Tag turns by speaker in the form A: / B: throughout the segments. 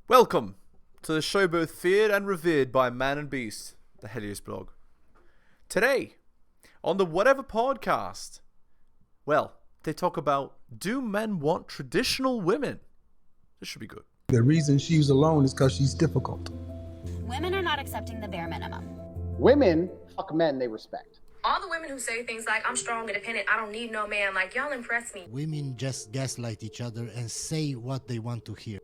A: Welcome to the show both feared and revered by man and beast, the Helios blog. Today, on the Whatever podcast, well, they talk about, do men want traditional women? This should be good.
B: The reason she's alone is because she's difficult.
C: Women are not accepting the bare minimum.
D: Women fuck men they respect.
E: All the women who say things like, I'm strong, independent, I don't need no man, like, y'all impress me.
F: Women just gaslight each other and say what they want to hear.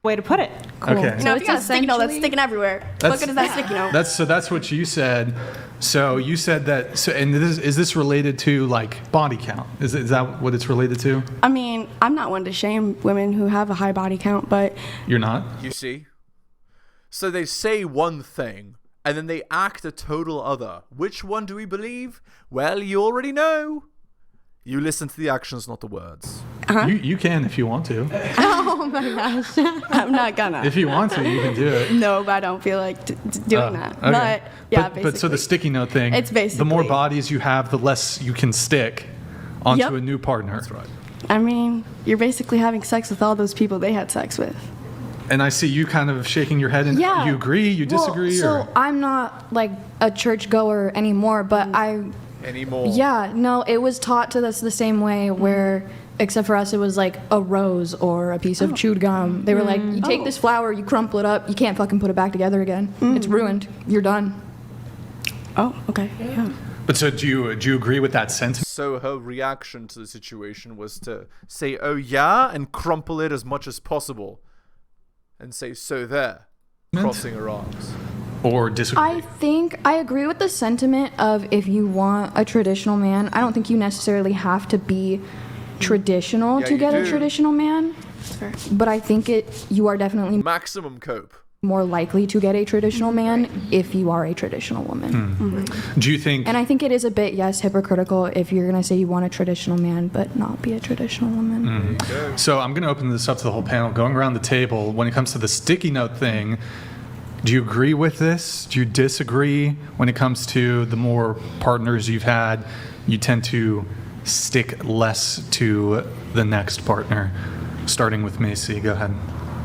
G: Way to put it.
H: Cool.
G: Okay.
H: You know, if you got a sticky note that's sticking everywhere, what good is that sticky note?
I: That's what you said. So you said that. So, and is this related to like body count? Is that what it's related to?
H: I mean, I'm not one to shame women who have a high body count, but
I: You're not.
A: You see? So they say one thing, and then they act a total other. Which one do we believe? Well, you already know. You listen to the actions, not the words.
I: You can if you want to.
H: oh my gosh, I'm not gonna.
I: If you want to, you can do it.
H: No, but I don't feel like doing that.
I: Okay.
H: But yeah,
I: but so the sticky note thing.
H: It's basically
I: the more bodies you have, the less you can stick onto
H: Yep.
I: a new partner.
A: That's right.
H: I mean, you're basically having sex with all those people they had sex with.
I: And I see you kind of shaking your head. And
J: Yeah.
I: you agree? You disagree?
J: Well,
I: or?
J: so I'm not like a church goer anymore, but
A: Anymore.
J: yeah, no, it was taught to us the same way where, except for us, it was like a rose or a piece of chewed gum. They were like, you take this flower, you crumple it up, you can't fucking put it back together again. It's ruined. You're done.
H: Oh, okay. Yeah.
I: But so do you agree with that sentiment?
A: So her reaction to the situation was to say, oh yeah, and crumple it as much as possible. And say, so there, crossing her arms.
I: Or disagree?
J: I think I agree with the sentiment of if you want a traditional man, I don't think you necessarily have to be traditional
A: Yeah,
J: to
A: you
J: get
A: do.
J: a traditional man. But I think you are definitely
A: Maximum cope.
J: more likely to get a traditional man if you are a traditional woman.
I: Do you think?
J: And I think it is a bit, yes, hypocritical if you're going to say you want a traditional man but not be a traditional woman.
I: So I'm going to open this up to the whole panel. Going around the table, when it comes to the sticky note thing, do you agree with this? Do you disagree? When it comes to the more partners you've had, you tend to stick less to the next partner. Starting with Macy, go ahead.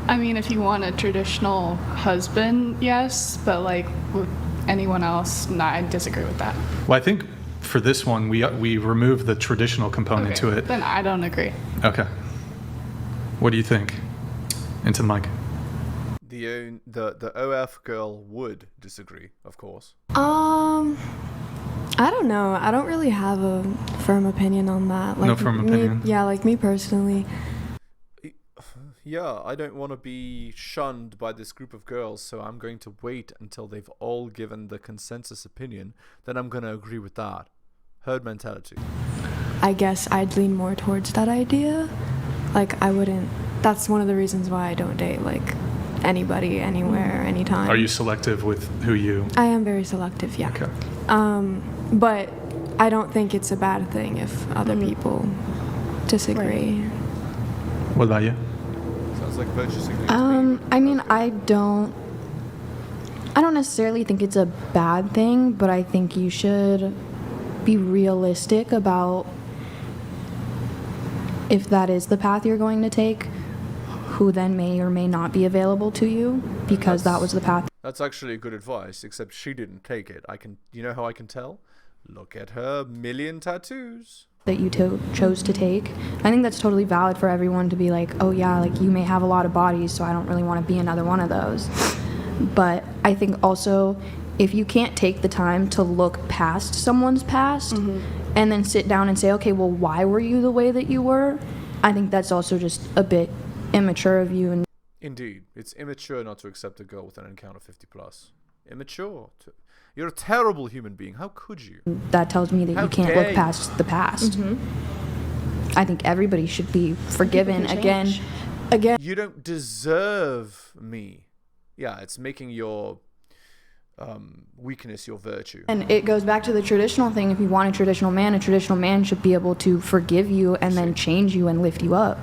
K: I mean, if you want a traditional husband, yes, but like with anyone else, no, I disagree with that.
I: Well, I think for this one, we remove the traditional component to it.
K: Then I don't agree.
I: Okay. What do you think? Into the mic.
A: The OF girl would disagree, of course.
L: I don't know. I don't really have a firm opinion on that. Like
I: No firm opinion?
L: Yeah, like me personally.
A: Yeah, I don't want to be shunned by this group of girls, so I'm going to wait until they've all given the consensus opinion. Then I'm going to agree with that. Herd mentality.
L: I guess I'd lean more towards that idea. Like I wouldn't. That's one of the reasons why I don't date like anybody, anywhere, anytime.
I: Are you selective with who you?
L: I am very selective. Yeah.
I: Okay.
L: But I don't think it's a bad thing if other people disagree.
I: What about you?
A: Sounds like virtue signaling.
J: I mean, I don't necessarily think it's a bad thing, but I think you should be realistic about if that is the path you're going to take, who then may or may not be available to you, because that was the path.
A: That's actually good advice, except she didn't take it. You know how I can tell? Look at her million tattoos.
J: That you chose to take. I think that's totally valid for everyone to be like, oh yeah, like you may have a lot of bodies, so I don't really want to be another one of those. But I think also, if you can't take the time to look past someone's past and then sit down and say, okay, well, why were you the way that you were? I think that's also just a bit immature of you. And
A: Indeed, it's immature not to accept a girl with an encounter 50 plus. Immature. You're a terrible human being. How could you?
J: that tells me that
A: How
J: you can't
A: dare
J: look
A: you.
J: past the past. I think everybody should be forgiven again.
A: You don't deserve me. Yeah, it's making your weakness your virtue.
J: And it goes back to the traditional thing. If you want a traditional man should be able to forgive you and then change you and lift you up.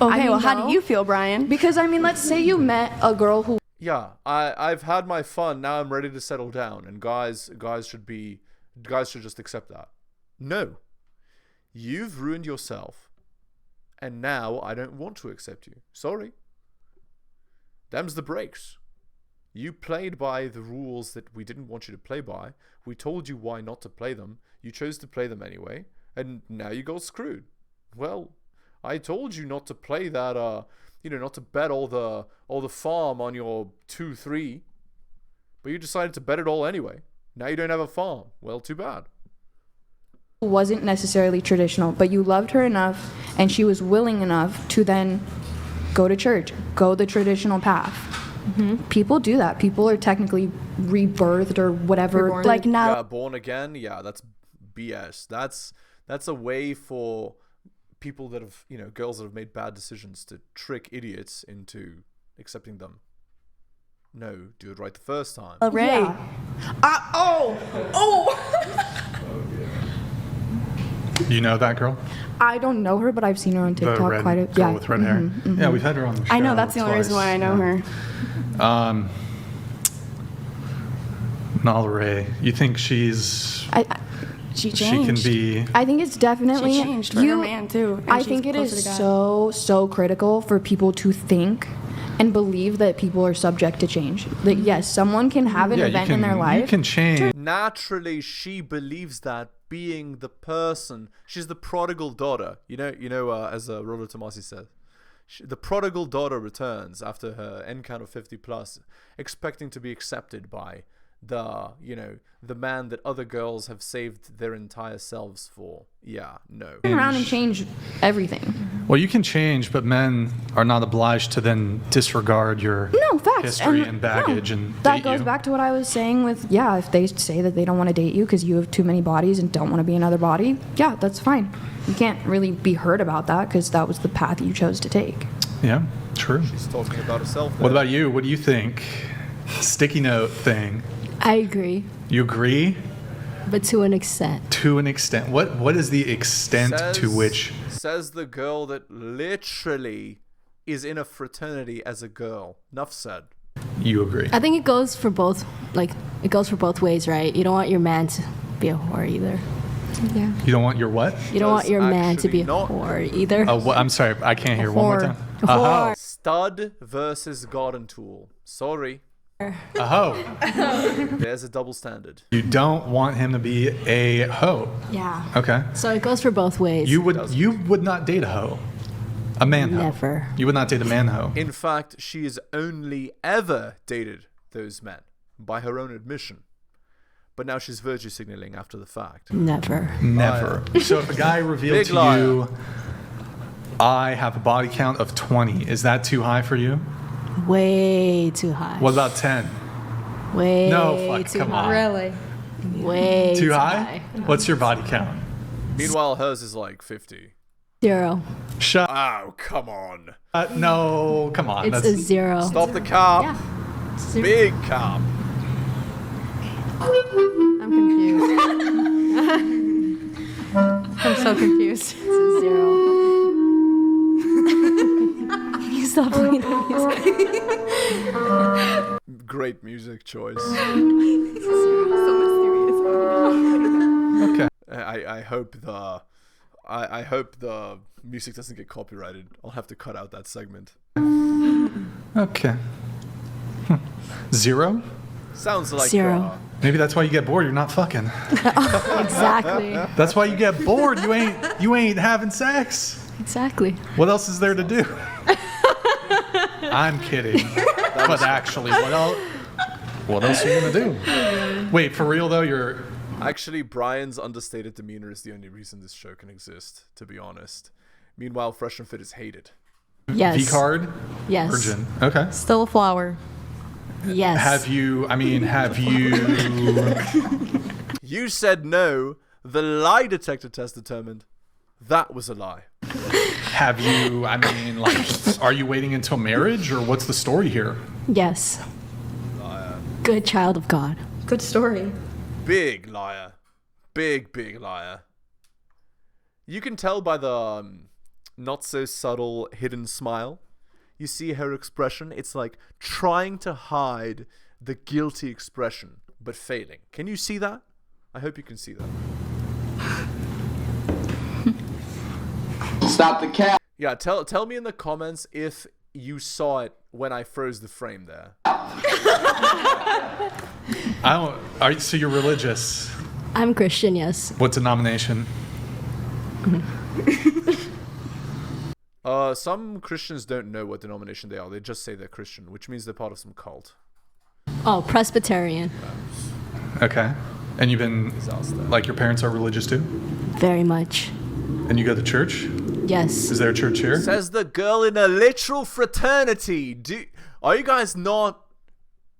H: Okay, well, how do you feel, Brian?
J: Because, I mean, let's say you met a girl who...
A: Yeah, I've had my fun. Now I'm ready to settle down, and guys should just accept that. No. You've ruined yourself, and now I don't want to accept you. Sorry. Them's the breaks. You played by the rules that we didn't want you to play by. We told you why not to play them. You chose to play them anyway, and now you got screwed. Well, I told you not to play that, not to bet all the farm on your 2-3, but you decided to bet it all anyway. Now you don't have a farm. Well, too bad.
J: Wasn't necessarily traditional, but you loved her enough, and she was willing enough to then go to church, go the traditional path. People do that. People are technically rebirthed or whatever.
H: Reborn.
J: Like now,
A: Yeah, born again. Yeah, that's BS. That's a way for people that have, girls that have made bad decisions to trick idiots into accepting them. No, do it right the first time.
H: Ray.
J: Yeah.
I: You know that girl?
J: I don't know her, but I've seen her on
I: The
J: TikTok
I: red
J: quite a
I: girl with red hair. Yeah, we've had her on the show.
H: I know, that's the only reason why I know her.
I: Nala, you think she's...
H: She
I: She
H: changed.
I: can be...
J: I think it's definitely
H: She changed for her man, too, and
J: I
H: she's
J: think it
H: closer
J: is
H: to God.
J: so critical for people to think and believe that people are subject to change. That yes, someone can have an event in their life.
I: You can change.
A: Naturally, she believes that being the person, she's the prodigal daughter. As Rollo Tomasi said, the prodigal daughter returns after her end count of 50 plus, expecting to be accepted by the man that other girls have saved their entire selves for. Yeah, no.
J: Turn around and change everything.
I: Well, you can change, but men are not obliged to then disregard your history and baggage and
J: that
I: date
J: goes
I: you.
J: back to what I was saying with if they say that they don't want to date you because you have too many bodies and don't want to be another body, that's fine. You can't really be hurt about that because that was the path you chose to take.
I: Yeah, true.
A: She's talking about herself there.
I: What about you? What do you think? Sticky note thing.
M: I agree,
I: You agree?
M: but to an extent.
I: To an extent. What is the extent to which...
A: Says the girl that literally is in a fraternity as a girl. Enough said.
I: You agree?
M: I think it goes for both. It goes for both ways, right? You don't want your man to be a whore either.
J: Yeah.
I: You don't want your what?
M: You don't want your man to be a
A: not.
M: whore either.
I: Oh, what? I'm sorry. I can't hear. One more time.
M: A whore.
A: Stud versus garden tool. Sorry.
I: Oh.
A: There's a double standard.
I: You don't want him to be a hoe.
M: Yeah.
I: Okay.
M: So it goes for both ways.
I: You would not date a hoe. A man hoe.
M: Never.
I: You would not date a man hoe.
A: In fact, she has only ever dated those men, by her own admission. But now she's virtue signaling after the fact.
M: Never.
I: Never. So if a guy revealed
A: Big
I: to
A: liar.
I: you, I have a body count of 20, is that too high for you?
M: Way too high.
I: What about 10?
M: Way
I: No,
M: too
I: come
M: high.
I: on.
H: Really?
M: Way
I: Too high? What's your body count?
A: Meanwhile, hers is like 50.
M: 0.
I: Shut.
A: Oh, come on.
I: No, come on.
M: It's a 0.
A: Stop the cop.
M: Yeah.
A: Big cop.
H: I'm confused. I'm so confused.
M: It's a 0. You stop playing the music.
A: Great music choice.
I: Okay.
A: I hope the music doesn't get copyrighted. I'll have to cut out that segment.
I: Okay. 0?
A: Sounds like
M: 0.
I: Maybe that's why you get bored. You're not fucking.
M: Exactly.
I: That's why you get bored. You ain't having sex.
M: Exactly.
I: What else is there to do? I'm kidding. But actually, what else are you gonna do? Wait, for real though, you're...
A: Actually, Brian's understated demeanor is the only reason this show can exist, to be honest. Meanwhile, Fresh and Fit is hated.
M: Yes.
I: V-card?
M: Yes.
I: Virgin. Okay.
H: Still a flower.
M: Yes.
I: Have you...
A: You said no. The lie detector test determined that was a lie.
I: Have you... are you waiting until marriage, or what's the story here?
M: Yes. Good child of God.
H: Good story.
A: Big liar. Big liar. You can tell by the not so subtle hidden smile. You see her expression. It's like trying to hide the guilty expression, but failing. Can you see that? I hope you can see that.
N: Stop the cap.
A: Yeah, tell me in the comments if you saw it when I froze the frame there.
I: So you're religious?
M: I'm Christian, yes.
I: What denomination?
A: Some Christians don't know what denomination they are. They just say they're Christian, which means they're part of some cult.
M: Oh, Presbyterian.
I: Okay. And you've been, like, your parents are religious too?
M: Very much.
I: And you go to church?
M: Yes.
I: Is there a church here?
A: Says the girl in a literal fraternity. Are you guys not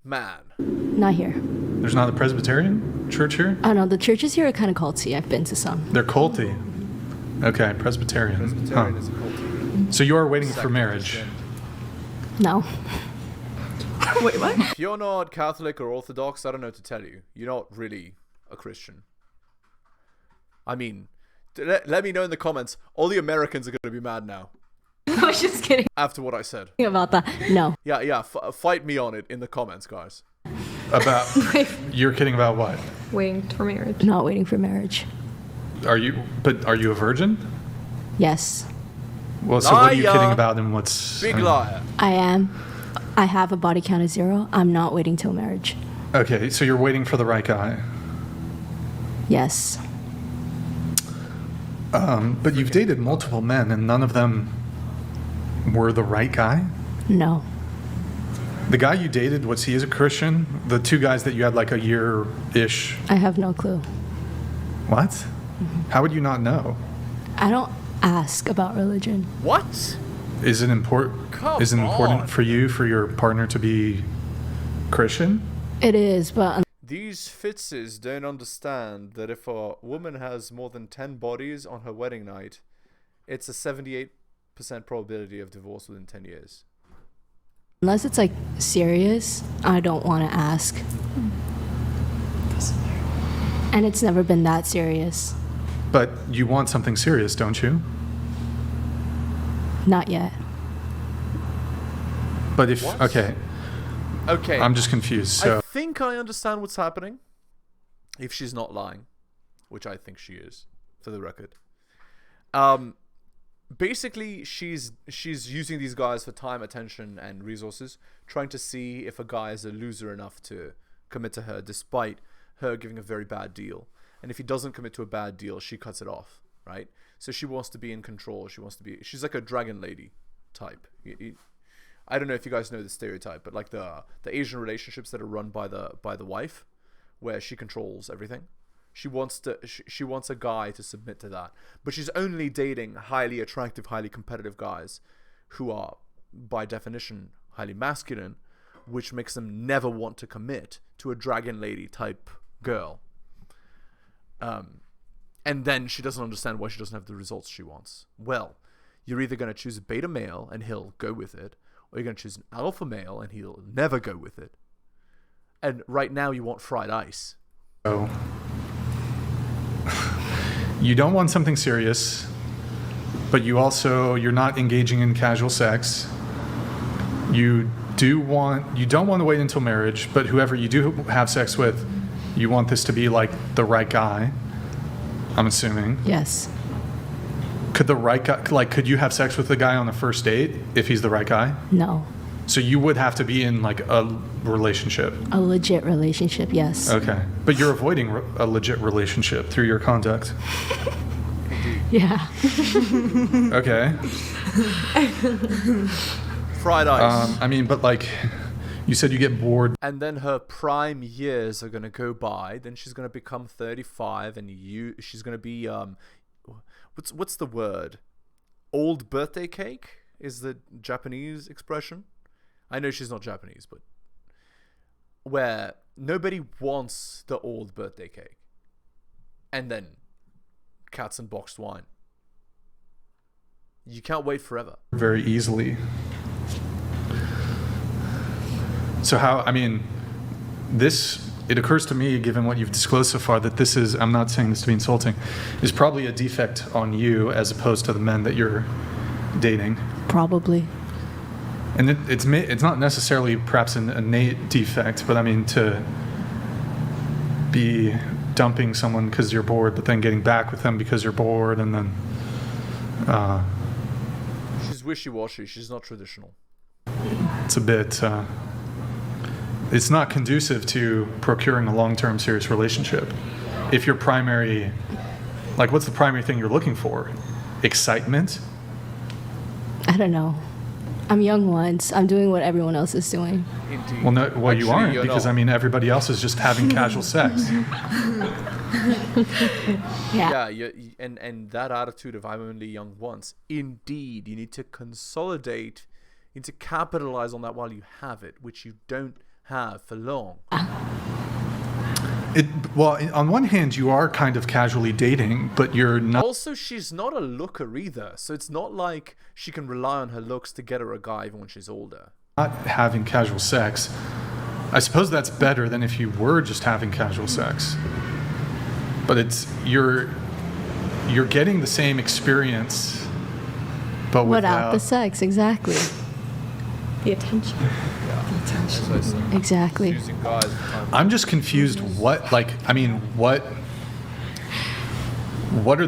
A: man?
M: Not here.
I: There's not a Presbyterian church here?
M: Oh no, the churches here are kind of culty. I've been to some.
I: They're culty. Okay, Presbyterian.
A: Presbyterian is a cult.
I: So you are waiting for marriage?
M: No.
L: Wait, what?
A: If you're not Catholic or Orthodox, I don't know what to tell you. You're not really a Christian. I mean, let me know in the comments. All the Americans are going to be mad now.
M: I was just kidding.
A: After what I said.
M: About that. No.
A: Yeah. Fight me on it in the comments, guys.
I: About... You're kidding about what?
L: Waiting for marriage.
M: Not waiting for marriage.
I: Are you a virgin?
M: Yes.
I: Well, so what are you kidding about and what's...
A: Big liar.
M: I am. I have a body count of 0. I'm not waiting till marriage.
I: Okay, so you're waiting for the right guy.
M: Yes.
I: But you've dated multiple men and none of them were the right guy?
M: No.
I: The guy you dated, was he a Christian? The 2 guys that you had like a year-ish?
M: I have no clue.
I: What? How would you not know?
M: I don't ask about religion.
A: What?
I: Is it important for you, for your partner to be Christian?
M: It is, but...
A: These Fitzes don't understand that if a woman has more than 10 bodies on her wedding night, it's a 78% probability of divorce within 10 years.
M: Unless it's like serious, I don't want to ask. And it's never been that serious.
I: But you want something serious, don't you?
M: Not yet.
I: But if...
A: What?
I: Okay, I'm just confused, so...
A: I think I understand what's happening. If she's not lying. Which I think she is, for the record. Basically, she's using these guys for time, attention, and resources, trying to see if a guy is a loser enough to commit to her, despite her giving a very bad deal. And if he doesn't commit to a bad deal, she cuts it off, right? So she wants to be in control. She's like a dragon lady type. I don't know if you guys know the stereotype, but like the Asian relationships that are run by the wife, where she controls everything. She wants a guy to submit to that, but she's only dating highly attractive, highly competitive guys who are, by definition, highly masculine, which makes them never want to commit to a dragon lady type girl. And then she doesn't understand why she doesn't have the results she wants. Well, you're either going to choose a beta male and he'll go with it, or you're going to choose an alpha male and he'll never go with it. And right now you want fried ice.
I: So you don't want something serious, but you're not engaging in casual sex. You don't want to wait until marriage, but whoever you do have sex with, you want this to be like the right guy, I'm assuming.
M: Yes.
I: Could the right guy, like, could you have sex with the guy on the first date if he's the right guy?
M: No.
I: So you would have to be in like a relationship.
M: A legit relationship, yes.
I: Okay. But you're avoiding a legit relationship through your conduct.
M: Yeah.
I: Okay.
A: Fried ice.
I: I mean, but like, you said you get bored.
A: And then her prime years are going to go by. Then she's going to become 35 and she's going to be, what's the word? Old birthday cake is the Japanese expression. I know she's not Japanese, but where nobody wants the old birthday cake. And then cats and boxed wine. You can't wait forever.
I: Very easily. So it occurs to me, given what you've disclosed so far, that this is, I'm not saying this to be insulting, is probably a defect on you as opposed to the men that you're dating.
M: Probably.
I: And it's not necessarily perhaps an innate defect, but I mean, to be dumping someone because you're bored, but then getting back with them because you're bored, and then
A: She's wishy-washy. She's not traditional.
I: It's a bit, it's not conducive to procuring a long-term serious relationship. If your primary, like, what's the primary thing you're looking for? Excitement?
M: I don't know. I'm young once. I'm doing what everyone else is doing.
A: Indeed.
I: Well, no, well, you aren't,
A: you're
I: because,
A: not.
I: I mean, everybody else is just having casual sex.
A: Yeah, and that attitude of I'm only young once. Indeed, you need to consolidate, you need to capitalize on that while you have it, which you don't have for long.
I: Well, on one hand, you are kind of casually dating, but you're not.
A: Also, she's not a looker either, so it's not like she can rely on her looks to get her a guy even when she's older.
I: Not having casual sex. I suppose that's better than if you were just having casual sex. But it's you're getting the same experience, but
M: without the sex, exactly.
G: The attention.
M: Exactly.
I: I'm just confused. What are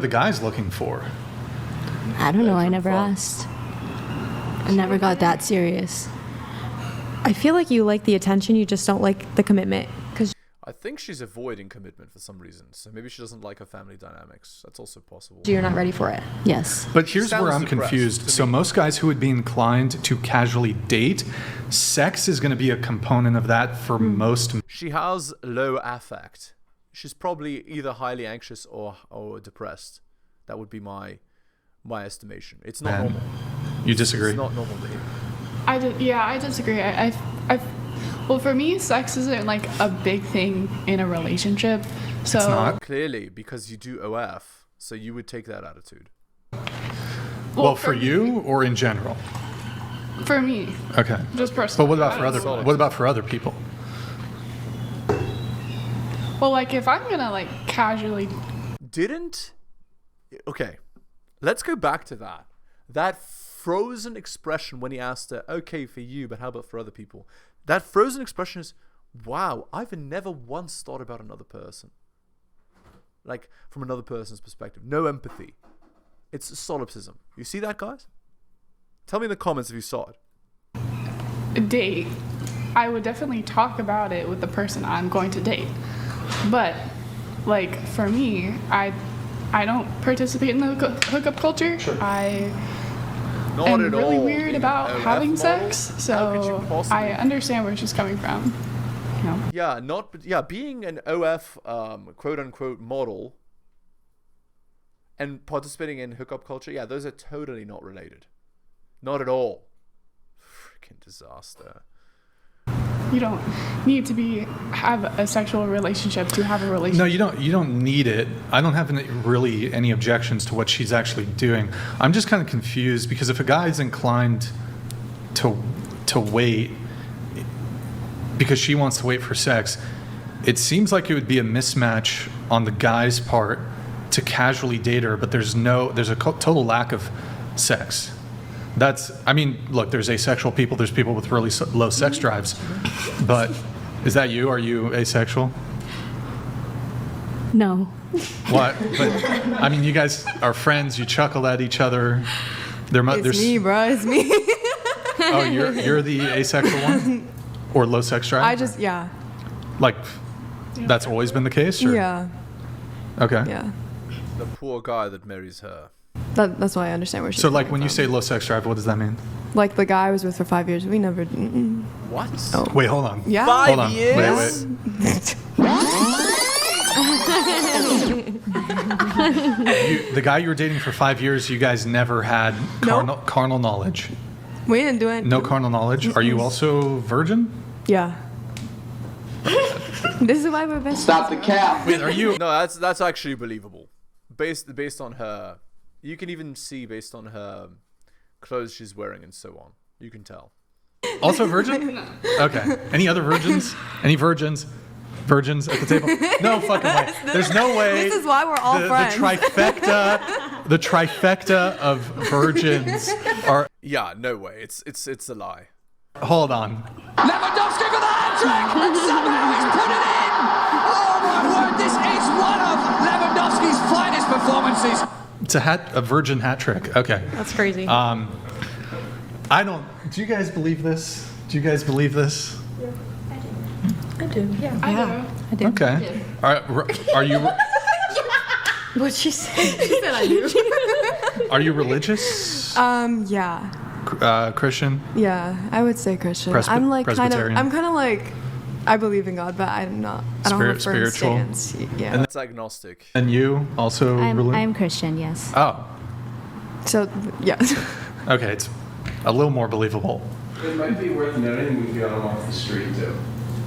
I: the guys looking for?
M: I don't know. I never asked. I never got that serious.
G: I feel like you like the attention, you just don't like the commitment. Because
A: I think she's avoiding commitment for some reason, so maybe she doesn't like her family dynamics. That's also possible.
G: you're not ready for it.
M: Yes.
I: But here's
A: Sounds
I: where I'm
A: depressed
I: confused.
A: to
I: So
A: me.
I: most guys who would be inclined to casually date, sex is going to be a component of that for most.
A: She has low affect. She's probably either highly anxious or depressed. That would be my estimation. It's not normal.
I: You disagree?
A: It's not normal behavior.
K: I disagree. Well, for me, sex isn't like a big thing in a relationship. So
I: It's not?
A: Clearly, because you do OF, so you would take that attitude.
I: Well, for you or in general?
K: For me,
I: Okay.
K: just personally.
I: But what about for other people?
K: Well, like if I'm gonna like casually.
A: Okay, let's go back to that. That frozen expression when he asked her, okay for you, but how about for other people? That frozen expression is, wow, I've never once thought about another person. Like, from another person's perspective. No empathy. It's solipsism. You see that, guys? Tell me in the comments if you saw it.
K: Date, I would definitely talk about it with the person I'm going to date. But, like, for me, I don't participate in the hookup culture.
A: Sure.
K: I'm really weird about having sex, so I understand where she's coming from. You know?
A: Being an OF quote unquote model and participating in hookup culture, those are totally not related. Not at all. Freaking disaster.
K: You don't need to have a sexual relationship to have a relationship.
I: No, you don't need it. I don't have really any objections to what she's actually doing. I'm just kind of confused because if a guy's inclined to wait because she wants to wait for sex, it seems like it would be a mismatch on the guy's part to casually date her, but there's a total lack of sex. Look, there's asexual people, there's people with really low sex drives, but is that you? Are you asexual?
M: No.
I: What? But, you guys are friends, you chuckle at each other.
L: It's me, bro, it's me.
I: Oh, you're the asexual one? Or low sex drive? Like, that's always been the case? Or?
L: Yeah.
I: Okay.
L: Yeah.
A: The poor guy that marries her.
L: That's why I understand where she's
I: So, like,
L: coming
I: when you
L: from.
I: say low sex drive, what does that mean?
L: Like the guy I was with for 5 years, we never.
A: What?
L: Oh.
I: Wait, hold on.
L: Yeah.
I: Hold on.
A: 5 years?
I: Wait. The guy you were dating for 5 years, you guys never had carnal knowledge.
L: We didn't do it.
I: No carnal knowledge. Are you also virgin?
L: Yeah. This is why we're best.
D: Stop the cap.
I: Wait, are you?
A: No, that's actually believable. Based on her, you can even see based on her clothes she's wearing and so on. You can tell.
I: Also virgin? Okay. Any other virgins? Any virgins? Virgins at the table? No fucking way. There's no way.
L: This is why we're all friends.
I: The trifecta of virgins are.
A: Yeah, no way. It's a lie.
I: Hold on.
N: Lewandowski for the hat-trick! And somehow he's put it in! Oh my word, this is one of Lewandowski's finest performances.
I: It's a virgin hat trick. Okay.
G: That's crazy.
I: I don't. Do you guys believe this? Do you guys believe this?
L: I do. Yeah.
K: I do.
I: Okay. Are you?
G: What'd she say?
L: She said I do.
I: Are you religious?
L: Yeah.
I: Christian?
L: Yeah, I would say Christian. I'm like
I: Presbyterian?
L: I'm kind of like, I believe in God, but I'm not. I don't have a firm
I: Spiritual?
L: stance. Yeah.
A: And that's agnostic.
I: And you also
M: I'm Christian, yes.
I: Oh,
L: So yeah.
I: okay. It's a little more believable.
O: It might be worth noting we got them off the street too.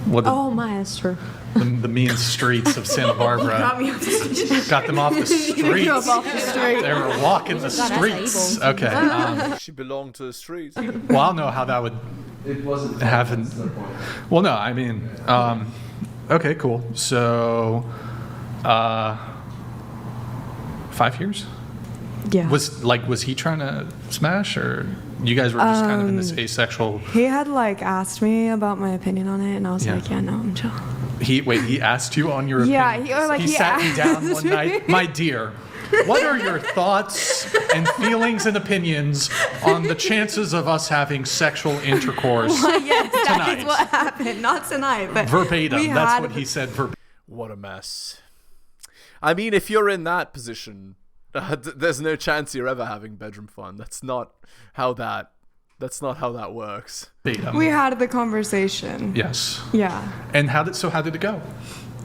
I: What
G: Oh my, that's true.
I: the mean streets of Santa Barbara
L: Got me off the street.
I: got them off the streets.
L: Off the street.
I: They were walking the streets. Okay.
A: She belonged to the street.
I: Well, I don't know how that would
O: It wasn't
I: happen.
O: That's the point.
I: Well, no, I mean, okay, cool. So, 5 years?
L: Yeah.
I: Was he trying to smash, or you guys were just kind of in this asexual?
L: He had like asked me about my opinion on it, and I was like, yeah, no, I'm chill.
I: He asked you on your opinion?
L: Yeah,
I: he sat you down one night. My dear, what are your thoughts and feelings and opinions on the chances of us having sexual intercourse
L: Yes, that
I: tonight?
L: is what happened. Not tonight, but
I: Verbatim. That's what he said verbatim.
A: What a mess. I mean, if you're in that position, there's no chance you're ever having bedroom fun. That's not how that works.
L: We had the conversation.
I: Yes.
L: Yeah.
I: And how did it go?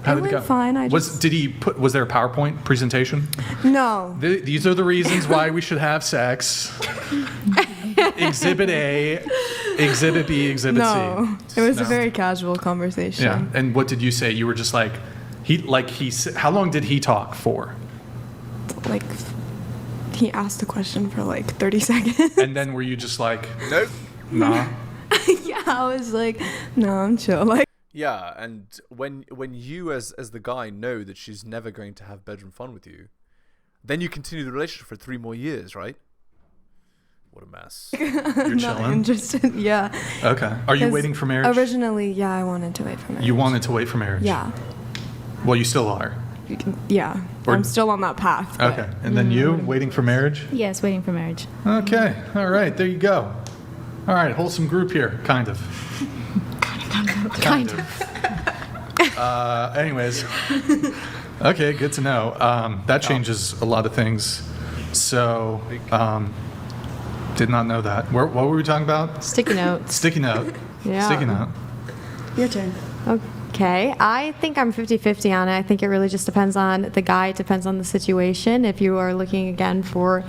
I: How did it go?
L: Fine.
I: Was there a PowerPoint presentation?
L: No.
I: These are the reasons why we should have sex. Exhibit A, Exhibit B, Exhibit C.
L: It was a very casual conversation.
I: Yeah. And what did you say? You were just like, how long did he talk for?
L: Like, he asked a question for like 30 seconds.
I: And then were you just like,
A: Nope.
I: nah?
L: Yeah, I was like, no, I'm chill. Like,
A: Yeah, and when you as the guy know that she's never going to have bedroom fun with you, then you continue the relationship for 3 more years, right? What a mess.
I: You're
L: not
I: chilling?
L: interested. Yeah.
I: Okay. Are you waiting for marriage?
L: Originally, yeah, I wanted to wait for marriage.
I: You wanted to wait for marriage?
L: Yeah.
I: Well, you still are.
L: Yeah. I'm still on that path. but-
I: Okay. And then you, waiting for marriage?
M: Yes, waiting for marriage.
I: Okay. All right. There you go. All right. Wholesome group here. Kind of. Kind of. Anyways. Okay. Good to know. That changes a lot of things. So, did not know that. What were we talking about?
G: Sticky notes.
I: Sticky note.
G: Yeah.
I: Sticky note.
L: Your turn.
G: Okay, I think I'm 50-50 on it. I think it really just depends on the guy. It depends on the situation. If you are looking again for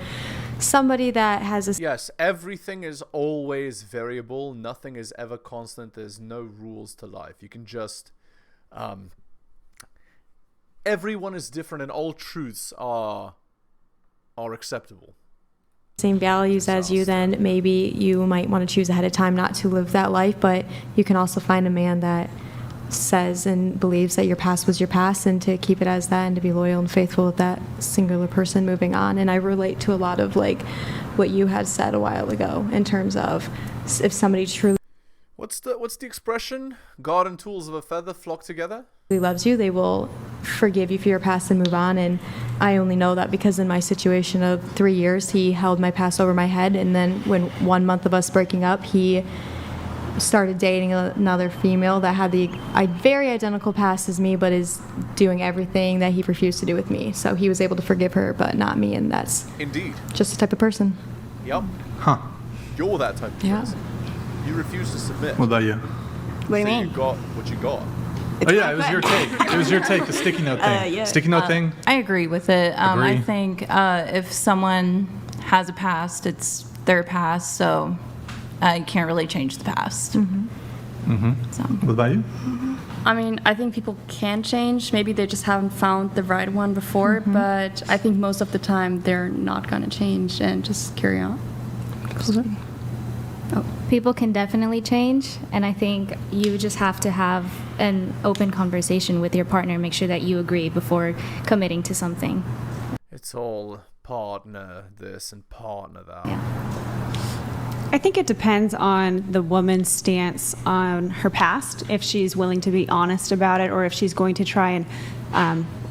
G: somebody that has a...
A: Yes, everything is always variable. Nothing is ever constant. There's no rules to life. You can just... everyone is different and all truths are acceptable.
G: Same values as you, then maybe you might want to choose ahead of time not to live that life, but you can also find a man that says and believes that your past was your past, and to keep it as that and to be loyal and faithful with that singular person moving on. And I relate to a lot of like what you had said a while ago in terms of if somebody truly
A: What's the expression? God and tools of a feather flock together?
G: loves you, they will forgive you for your past and move on. And I only know that because in my situation of 3 years, he held my past over my head, and then when 1 month of us breaking up, he started dating another female that had the very identical past as me, but is doing everything that he refused to do with me. So he was able to forgive her, but not me, and that's
A: Indeed.
G: just the type of person.
A: Yep.
I: Huh.
A: You're that type of person. You refuse to submit.
I: What about you?
C: What do you
A: So
C: mean?
A: You got what you got.
I: Oh yeah, it was your take. It was your take, the sticky note thing.
C: Yeah.
I: Sticky note thing?
C: I agree with it.
I: Agree?
C: I think if someone has a past, it's their past, so you can't really change the past.
I: Mm-hmm.
C: So.
I: What about you?
H: I mean, I think people can change. Maybe they just haven't found the right one before, but I think most of the time they're not going to change and just carry on.
M: People can definitely change, and I think you just have to have an open conversation with your partner and make sure that you agree before committing to something.
A: It's all partner this and partner that.
P: I think it depends on the woman's stance on her past, if she's willing to be honest about it, or if she's going to try and,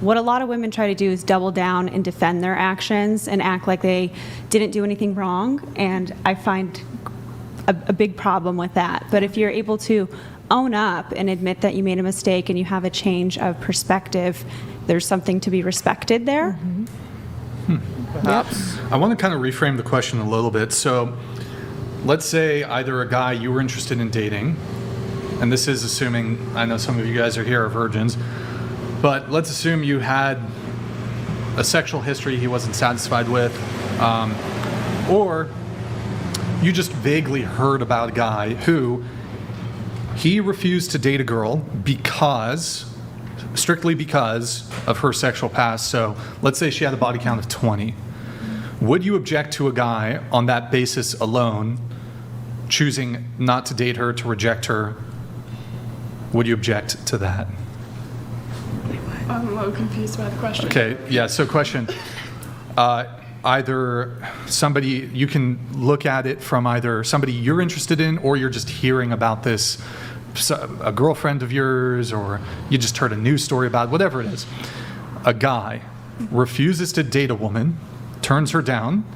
P: what a lot of women try to do is double down and defend their actions and act like they didn't do anything wrong. And I find a big problem with that. But if you're able to own up and admit that you made a mistake and you have a change of perspective, there's something to be respected there.
A: Perhaps.
I: I want to kind of reframe the question a little bit. So let's say either a guy you were interested in dating, and this is assuming, I know some of you guys are here are virgins, but let's assume you had a sexual history he wasn't satisfied with, or you just vaguely heard about a guy who he refused to date a girl strictly because of her sexual past. So let's say she had a body count of 20. Would you object to a guy on that basis alone, choosing not to date her, to reject her? Would you object to that?
K: I'm a little confused by the question.
I: Okay, yeah, so question. Either somebody, you can look at it from either somebody you're interested in, or you're just hearing about this, a girlfriend of yours, or you just heard a news story about it, whatever it is. A guy refuses to date a woman, turns her down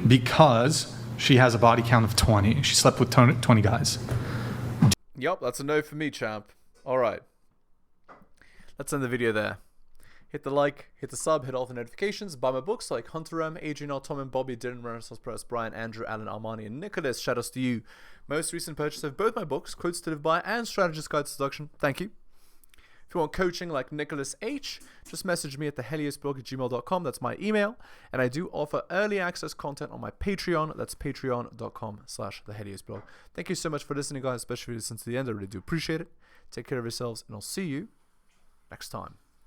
I: because she has a body count of 20. She slept with 20 guys.
A: Yup, that's a no for me, champ. All right. Let's end the video there. Hit the like, hit the sub, hit all the notifications. Buy my books like Hunter M, Adrian R, Tom and Bobby, Dylan, Renaissance Press, Brian, Andrew, Alan, Armani, and Nicholas. Shout outs to you. Most recent purchase of both my books, Quotes to Live By and Strategist Guide to Seduction. Thank you. If you want coaching like Nicholas H, just message me at theheliosblog@gmail.com. That's my email. And I do offer early access content on my Patreon. That's patreon.com/theheliosblog. Thank you so much for listening, guys, especially if you listen to the end. I really do appreciate it. Take care of yourselves, and I'll see you next time.